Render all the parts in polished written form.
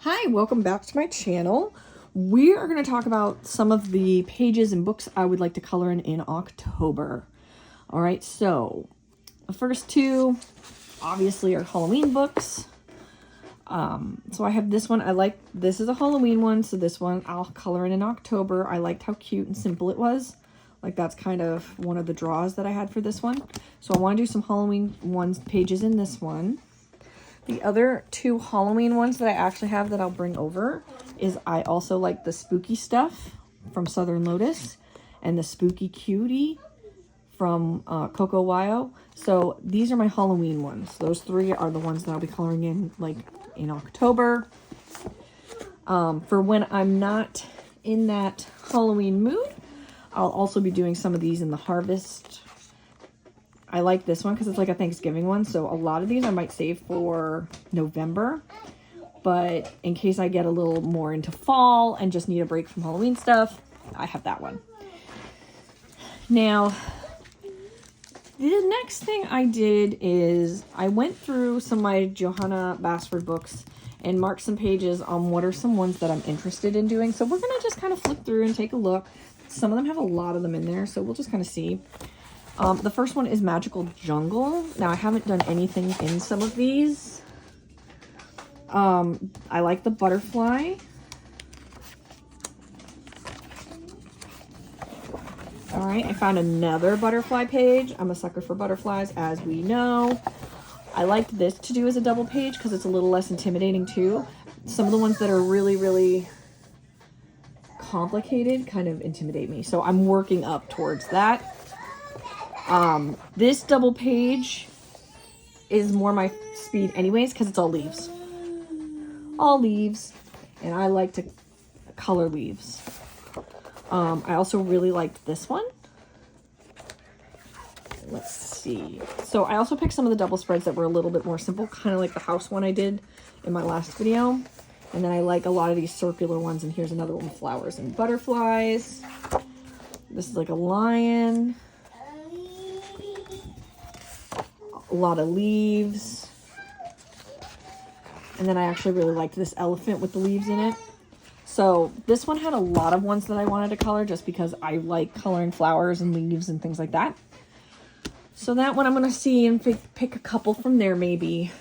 Hi, welcome back to my channel. We are going to talk about some of the pages and books I would like to color in October. All right, so the first two obviously are Halloween books. So I have this one. This is a Halloween one, so this one I'll color in October. I liked how cute and simple it was. Like that's kind of one of the draws that I had for this one. So I want to do some Halloween pages in this one. The other two Halloween ones that I actually have that I'll bring over is I also like the Spooky Stuff from Southern Lotus and the Spooky Cutie from Coco Wyo. So these are my Halloween ones. Those three are the ones that I'll be coloring in October. For when I'm not in that Halloween mood, I'll also be doing some of these in the Harvest. I like this one because it's like a Thanksgiving one, so a lot of these I might save for November. But in case I get a little more into fall and just need a break from Halloween stuff, I have that one. Now, the next thing I did is I went through some of my Johanna Basford books and marked some pages on what are some ones that I'm interested in doing. So we're going to just kind of flip through and take a look. Some of them have a lot of them in there, so we'll just kind of see. The first one is Magical Jungle. Now, I haven't done anything in some of these. I like the butterfly. All right, I found another butterfly page. I'm a sucker for butterflies, as we know. I liked this to do as a double page because it's a little less intimidating too. Some of the ones that are really, really complicated kind of intimidate me. So I'm working up towards that. This double page is more my speed anyways because it's all leaves. All leaves. And I like to color leaves. I also really liked this one. Let's see. So I also picked some of the double spreads that were a little bit more simple, kind of like the house one I did in my last video. And then I like a lot of these circular ones. And here's another one with flowers and butterflies. This is like a lion. A lot of leaves. And then I actually really liked this elephant with the leaves in it. So this one had a lot of ones that I wanted to color just because I like coloring flowers and leaves and things like that. So that one I'm going to see and pick a couple from there maybe.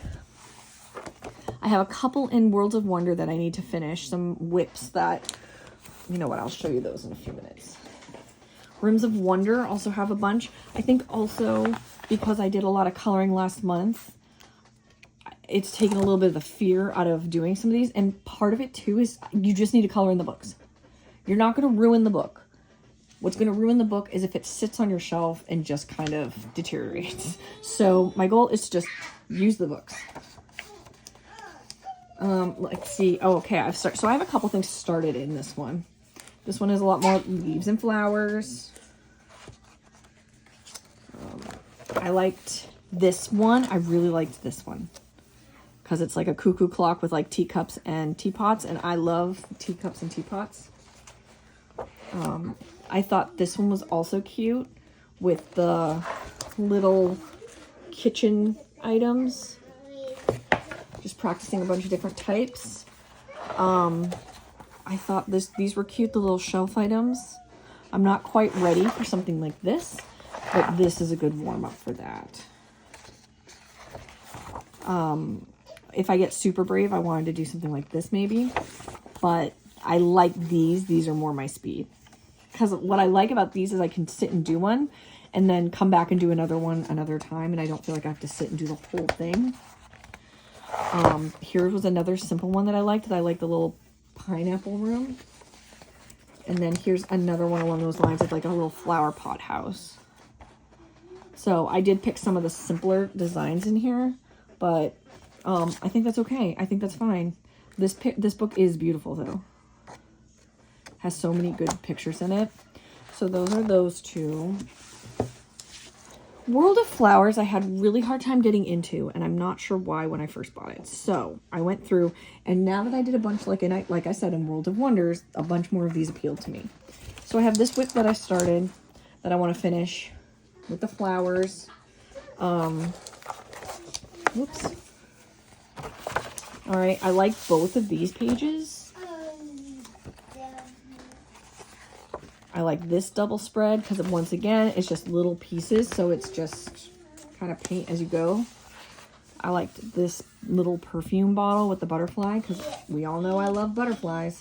I have a couple in Worlds of Wonder that I need to finish. Some whips that, you know what, I'll show you those in a few minutes. Rims of Wonder also have a bunch. I think also because I did a lot of coloring last month, it's taken a little bit of the fear out of doing some of these. And part of it too is you just need to color in the books. You're not going to ruin the book. What's going to ruin the book is if it sits on your shelf and just kind of deteriorates. So my goal is to just use the books. Let's see. Oh, okay. So I have a couple things started in this one. This one has a lot more leaves and flowers. I liked this one. I really liked this one because it's like a cuckoo clock with like teacups and teapots, and I love teacups and teapots. I thought this one was also cute with the little kitchen items. Just practicing a bunch of different types. I thought these were cute, the little shelf items. I'm not quite ready for something like this, but this is a good warm-up for that. If I get super brave, I wanted to do something like this maybe, but I like these. These are more my speed. Because what I like about these is I can sit and do one and then come back and do another one another time, and I don't feel like I have to sit and do the whole thing. Here was another simple one that I liked. I like the little pineapple room. And then here's another one along those lines of like a little flower pot house. So I did pick some of the simpler designs in here, but I think that's okay. I think that's fine. This book is beautiful though. Has so many good pictures in it. So those are those two. World of Flowers I had really hard time getting into, and I'm not sure why when I first bought it. So I went through, and now that I did a bunch, like I said, in World of Wonders, a bunch more of these appealed to me. So I have this whip that I started that I want to finish with the flowers. Whoops. All right, I like both of these pages. I like this double spread because once again, it's just little pieces, so it's just kind of paint as you go. I liked this little perfume bottle with the butterfly because we all know I love butterflies.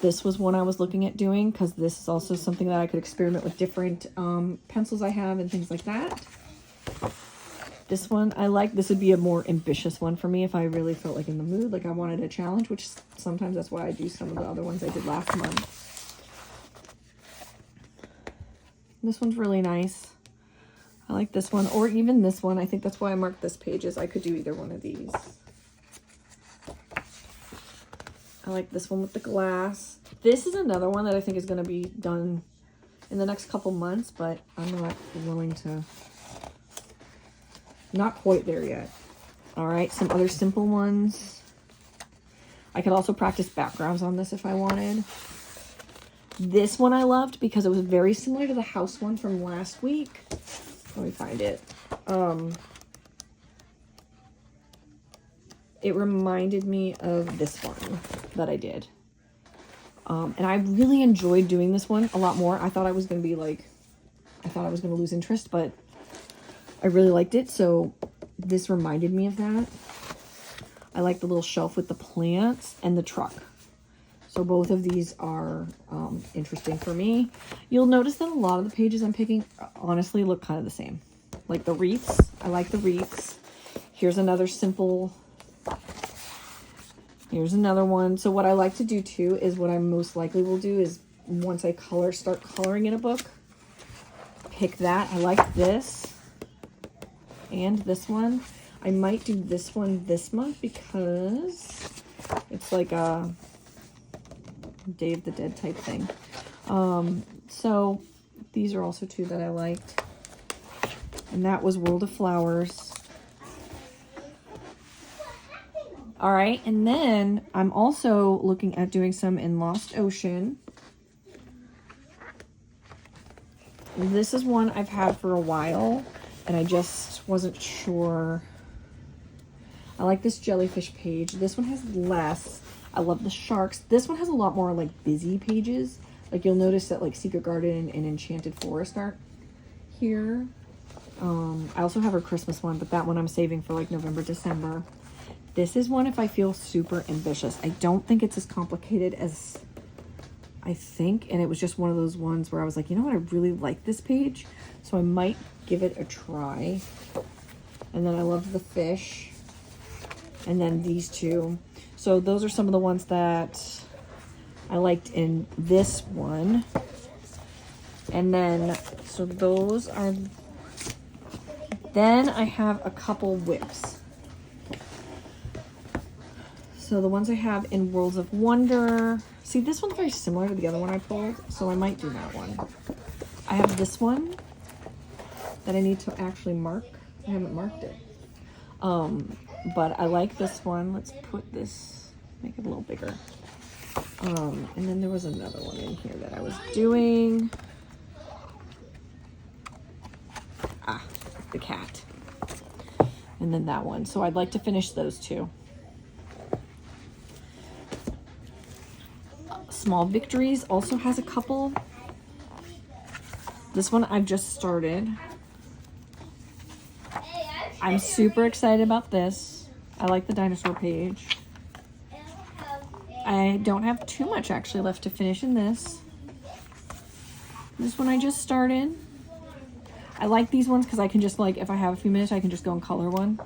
This was one I was looking at doing because this is also something that I could experiment with different pencils I have and things like that. This one I like. This would be a more ambitious one for me if I really felt like in the mood, like I wanted a challenge, which sometimes that's why I do some of the other ones I did last month. This one's really nice. I like this one, or even this one. I think that's why I marked this page, is I could do either one of these. I like this one with the glass. This is another one that I think is going to be done in the next couple months, but I'm not willing to... Not quite there yet. All right, some other simple ones. I could also practice backgrounds on this if I wanted. This one I loved because it was very similar to the house one from last week. Let me find it. It reminded me of this one that I did. And I really enjoyed doing this one a lot more. I thought I was going to be like, I thought I was going to lose interest, but I really liked it. So this reminded me of that. I like the little shelf with the plants and the truck. So both of these are interesting for me. You'll notice that a lot of the pages I'm picking honestly look kind of the same. Like the wreaths. I like the wreaths. Here's another simple... Here's another one. So what I like to do too is what I most likely will do is once I start coloring in a book, pick that. I like this and this one. I might do this one this month because it's like a Day of the Dead type thing. So these are also two that I liked. And that was World of Flowers. All right, and then I'm also looking at doing some in Lost Ocean. This is one I've had for a while, and I just wasn't sure. I like this jellyfish page. This one has less. I love the sharks. This one has a lot more like busy pages. Like you'll notice that like Secret Garden and Enchanted Forest aren't here. I also have her Christmas one, but that one I'm saving for like November, December. This is one if I feel super ambitious. I don't think it's as complicated as I think. And it was just one of those ones where I was like, you know what? I really like this page. So I might give it a try. And then I love the fish. And then these two. So those are some of the ones that I liked in this one. And then, so those are... Then I have a couple whips. So the ones I have in Worlds of Wonder. See, this one's very similar to the other one I pulled, so I might do that one. I have this one that I need to actually mark. I haven't marked it. But I like this one. Let's put this, make it a little bigger. And then there was another one in here that I was doing. The cat. And then that one. So I'd like to finish those two. Small Victories also has a couple. This one I've just started. I'm super excited about this. I like the dinosaur page. I don't have too much actually left to finish in this. This one I just started. I like these ones because I can just like, if I have a few minutes, I can just go and color one.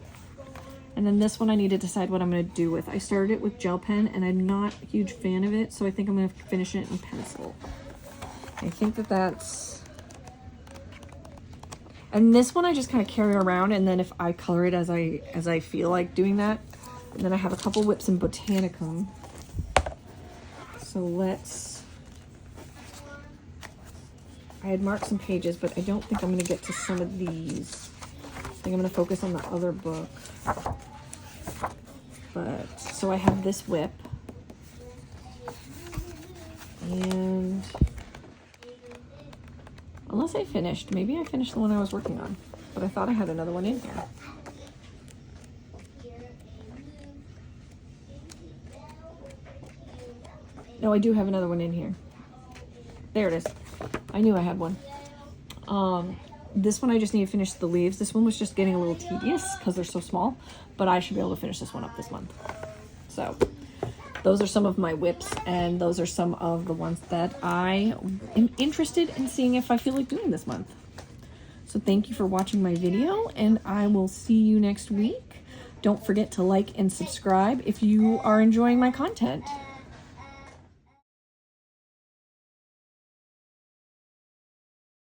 And then this one I need to decide what I'm going to do with. I started it with gel pen and I'm not a huge fan of it, so I think I'm going to finish it in pencil. I think that that's... And this one I just kind of carry around, and then if I color it as I feel like doing that. And then I have a couple whips in Botanicum. So let's... I had marked some pages, but I don't think I'm going to get to some of these. I think I'm going to focus on the other book. But, so I have this whip. And unless I finished, maybe I finished the one I was working on. But I thought I had another one in here. No, I do have another one in here. There it is. I knew I had one. This one I just need to finish the leaves. This one was just getting a little tedious because they're so small, but I should be able to finish this one up this month. So those are some of my whips, and those are some of the ones that I am interested in seeing if I feel like doing this month. So thank you for watching my video, and I will see you next week. Don't forget to like and subscribe if you are enjoying my content.